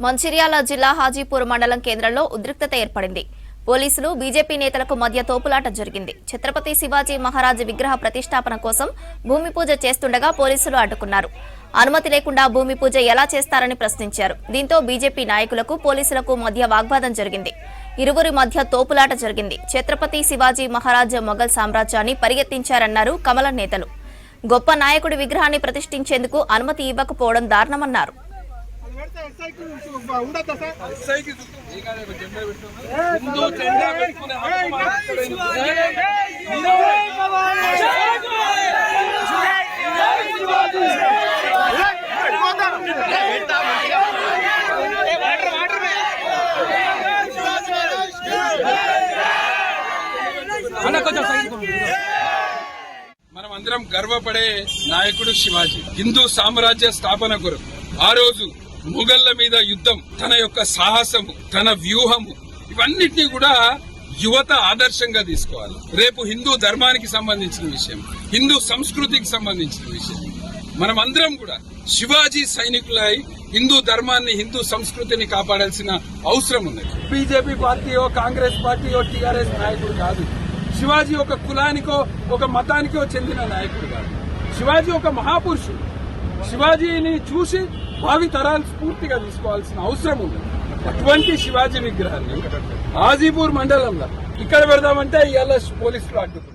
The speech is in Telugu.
మంచిర్యాల జిల్లా హాజీపూర్ మండలం కేంద్రంలో ఉద్రిక్తత ఏర్పడింది. పోలీసులు బీజేపీ నేతలకు మధ్య తోపులాట జరిగింది. ఛత్రపతి శివాజీ మహారాజ్ విగ్రహ ప్రతిష్టాపన కోసం భూమి పూజ చేస్తుండగా పోలీసులు అడ్డుకున్నారు. అనుమతి లేకుండా భూమి పూజ ఎలా చేస్తారని ప్రశ్నించారు. దీంతో బీజేపీ నాయకులకు పోలీసులకు మధ్య వాగ్వాదం జరిగింది. ఇరువురి మధ్య తోపులాట జరిగింది. ఛత్రపతి శివాజీ మహారాజ్ మొఘల్ సామ్రాజ్యాన్ని పరిగెత్తించారన్నారు కమలం నేతలు. గొప్ప నాయకుడి విగ్రహాన్ని ప్రతిష్ఠించేందుకు అనుమతి ఇవ్వకపోవడం దారుణమన్నారు. మనమందరం గర్వపడే నాయకుడు శివాజీ. హిందూ సామ్రాజ్య స్థాపన కొరకు ఆ రోజు ముఘళ్ల మీద యుద్ధం, తన యొక్క సాహసము, తన వ్యూహము, ఇవన్నిటినీ కూడా యువత ఆదర్శంగా తీసుకోవాలి. రేపు హిందూ ధర్మానికి సంబంధించిన విషయం, హిందూ సంస్కృతికి సంబంధించిన విషయం. మనమందరం కూడా శివాజీ సైనికులై హిందూ ధర్మాన్ని, హిందూ సంస్కృతిని కాపాడాల్సిన అవసరం ఉంది. బీజేపీ పార్టీయో, కాంగ్రెస్ పార్టీయో, టీఆర్ఎస్ నాయకుడు కాదు. శివాజీ ఒక కులానికో, ఒక మతానికో చెందిన నాయకుడు కాదు. శివాజీ ఒక మహాపురుషుడు. శివాజీని చూసి భావి తరాలు స్ఫూర్తిగా తీసుకోవాల్సిన అవసరం ఉంది. అటువంటి శివాజీ విగ్రహాన్ని హాజీపూర్ మండలంలో ఇక్కడ పెడదామంటే ఇవాళ పోలీసులు అడ్డుకున్నారు.